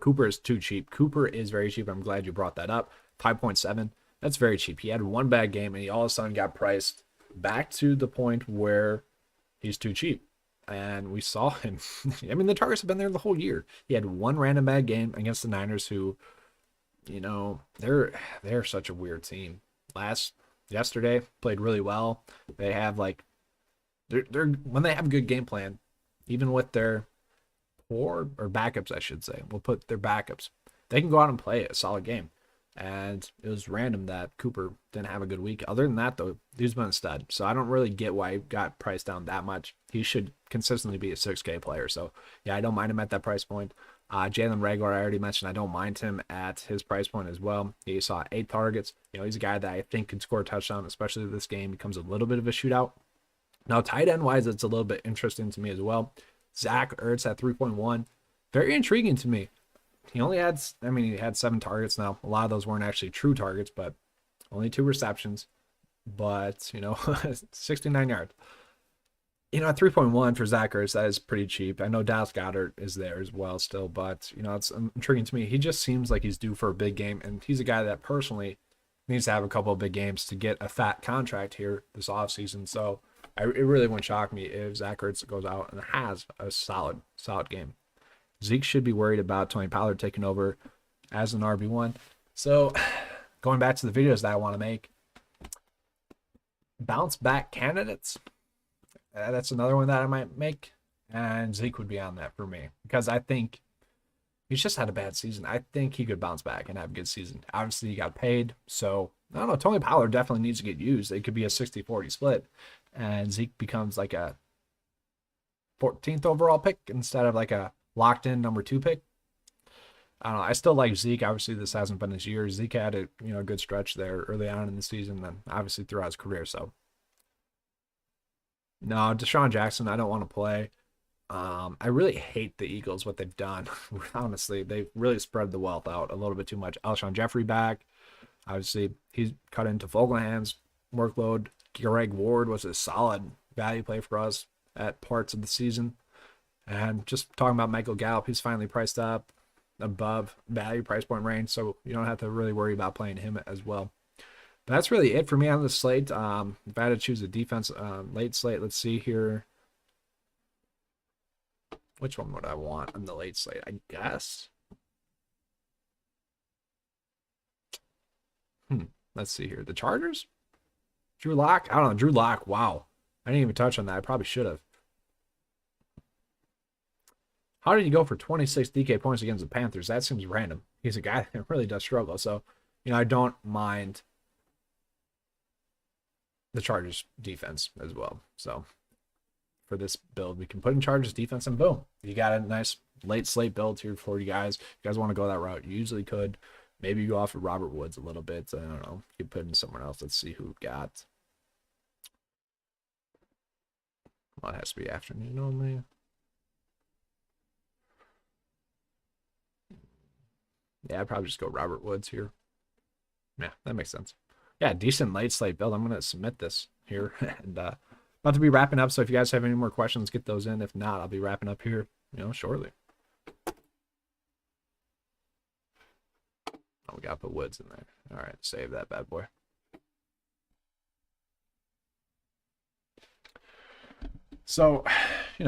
Cooper is too cheap. Cooper is very cheap. I'm glad you brought that up. 5.7. That's very cheap. He had one bad game, and he all of a sudden got priced back to the point where he's too cheap. And we saw him. I mean, the targets have been there the whole year. He had one random bad game against the Niners, who, they're such a weird team. Yesterday played really well. They have they're when they have a good game plan, even with their poor or backups, I should say. We'll put their backups. They can go out and play a solid game. And it was random that Cooper didn't have a good week. Other than that, though, he's been a stud. So I don't really get why he got priced down that much. He should consistently be a 6K player. So, yeah, I don't mind him at that price point. Jalen Reagor, I already mentioned, I don't mind him at his price point as well. He saw 8 targets. He's a guy that I think can score a touchdown, especially if this game becomes a little bit of a shootout. Now, tight end-wise, it's a little bit interesting to me as well. Zach Ertz at 3.1. Very intriguing to me. He had 7 targets now. A lot of those weren't actually true targets, but only 2 receptions. But, 69 yards. You know, at 3.1 for Zach Ertz, that is pretty cheap. I know Dallas Goedert is there as well still, but, you know, it's intriguing to me. He just seems like he's due for a big game, and he's a guy that personally needs to have a couple of big games to get a fat contract here this offseason. So it really wouldn't shock me if Zach Ertz goes out and has a solid game. Zeke should be worried about Tony Pollard taking over as an RB1. So going back to the videos that I want to make, bounce back candidates. That's another one that I might make. And Zeke would be on that for me because I think he's just had a bad season. I think he could bounce back and have a good season. Obviously, he got paid. So, I don't know. Tony Pollard definitely needs to get used. It could be a 60-40 split. And Zeke becomes like a 14th overall pick instead of like a locked in number 2 pick. I don't know. I still like Zeke. Obviously, this hasn't been his year. Zeke had a good stretch there early on in the season and obviously throughout his career. So, no, Deshaun Jackson, I don't want to play. I really hate the Eagles, what they've done. Honestly, they've really spread the wealth out a little bit too much. Alshon Jeffrey back. Obviously, he's cut into Fogelham's workload. Greg Ward was a solid value play for us at parts of the season. And just talking about Michael Gallup, he's finally priced up above value price point range, so you don't have to really worry about playing him as well. But that's really it for me on the slate. If I had to choose a defense late slate, let's see here. Which one would I want on the late slate? I guess. Let's see here. The Chargers? Drew Lock? I don't know. Drew Lock. Wow. I didn't even touch on that. I probably should have. How did he go for 26 DK points against the Panthers? That seems random. He's a guy that really does struggle. So, I don't mind the Chargers defense as well. So, for this build, we can put in Chargers defense and boom. You got a nice late slate build here for you guys. If you guys want to go that route, you usually could. Maybe you go off of Robert Woods a little bit. I don't know. You put in someone else. Let's see who we've got. Well, it has to be afternoon only. Yeah, I'd probably just go Robert Woods here. Yeah, that makes sense. Yeah, decent late slate build. I'm going to submit this here. And about to be wrapping up. So if you guys have any more questions, get those in. If not, I'll be wrapping up here, shortly. Oh, we got to put Woods in there. All right, save that bad boy. So,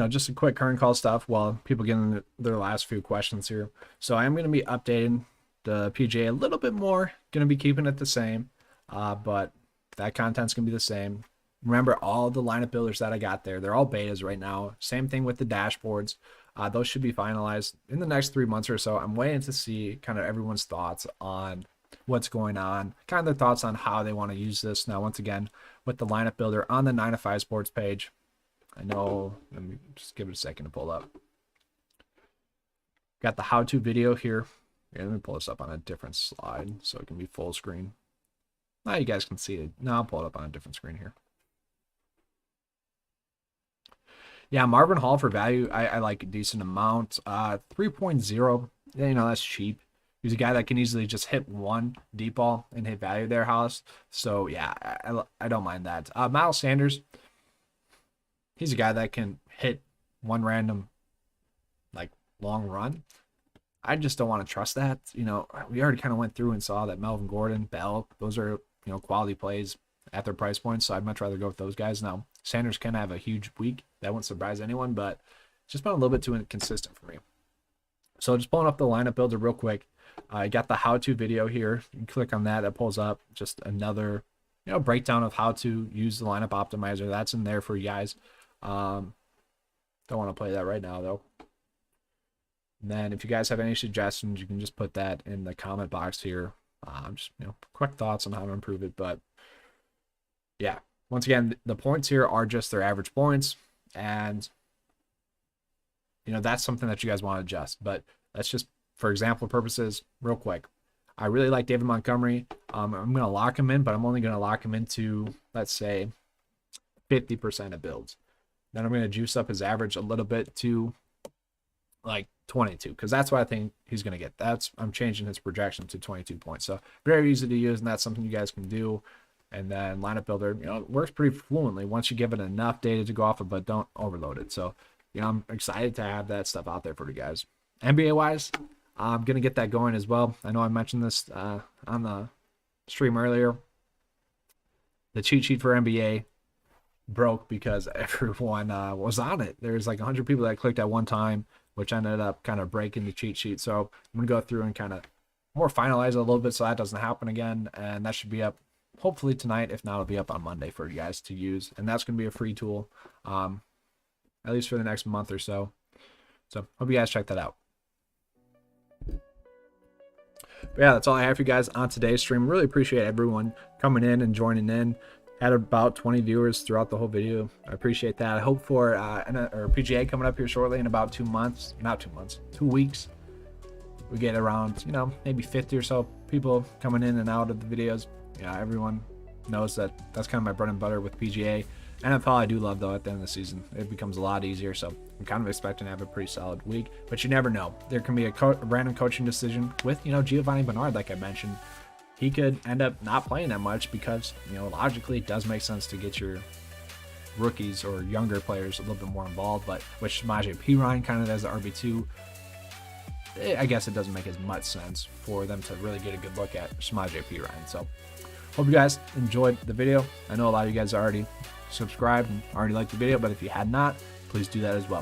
just a quick current call stuff while people get into their last few questions here. So I am going to be updating the PGA a little bit more. Going to be keeping it the same, but that content's going to be the same. Remember, all the lineup builders that I got there, they're all betas right now. Same thing with the dashboards. Those should be finalized in the next 3 months or so. I'm waiting to see kind of everyone's thoughts on what's going on, kind of their thoughts on how they want to use this. Now, once again, with the lineup builder on the 9 to 5 Sports page, I know, let me just give it a second to pull up. Got the how-to video here. Yeah, let me pull this up on a different slide so it can be full screen. Now you guys can see it. No, I'll pull it up on a different screen here. Yeah, Marvin Hall for value, I like a decent amount. 3.0, that's cheap. He's a guy that can easily just hit one deep ball and hit value there, Hollis. So, yeah, I don't mind that. Miles Sanders, he's a guy that can hit one random, long run. I just don't want to trust that. We already kind of went through and saw that Melvin Gordon, Bell, those are, quality plays at their price points. So I'd much rather go with those guys. Now, Sanders can have a huge week. That wouldn't surprise anyone, but it's just been a little bit too inconsistent for me. So just pulling up the lineup builder real quick. I got the how-to video here. You can click on that. That pulls up just another, breakdown of how to use the lineup optimizer. That's in there for you guys. Don't want to play that right now, though. And then if you guys have any suggestions, you can just put that in the comment box here. Just, quick thoughts on how to improve it. But, yeah. Once again, the points here are just their average points. And, that's something that you guys want to adjust. But that's just, for example purposes, real quick. I really like David Montgomery. I'm going to lock him in, but I'm only going to lock him into, let's say, 50% of builds. Then I'm going to juice up his average a little bit to, 22, because that's what I think he's going to get. I'm changing his projection to 22 points. So very easy to use, and that's something you guys can do. And then lineup builder, it works pretty fluently once you give it enough data to go off of, but don't overload it. So, I'm excited to have that stuff out there for you guys. NBA wise, I'm going to get that going as well. I know I mentioned this on the stream earlier. The cheat sheet for NBA broke because everyone was on it. There's like 100 people that clicked at one time, which ended up kind of breaking the cheat sheet. So I'm going to go through and kind of more finalize it a little bit so that doesn't happen again. And that should be up hopefully tonight. If not, it'll be up on Monday for you guys to use. And that's going to be a free tool, at least for the next month or so. So hope you guys check that out. But yeah, that's all I have for you guys on today's stream. Really appreciate everyone coming in and joining in. Had about 20 viewers throughout the whole video. I appreciate that. I hope for PGA coming up here shortly in about 2 months. Not 2 months, 2 weeks. We get around, maybe 50 or so people coming in and out of the videos. Everyone knows that that's kind of my bread and butter with PGA. NFL I do love, though, at the end of the season. It becomes a lot easier, so I'm kind of expecting to have a pretty solid week. But you never know. There can be a random coaching decision with, Giovanni Bernard, like I mentioned. He could end up not playing that much because, logically it does make sense to get your rookies or younger players a little bit more involved. But with Samaje Perine kind of as the RB2, I guess it doesn't make as much sense for them to really get a good look at Samaje Perine. So hope you guys enjoyed the video. I know a lot of you guys already subscribed and already liked the video, but if you had not, please do that as well.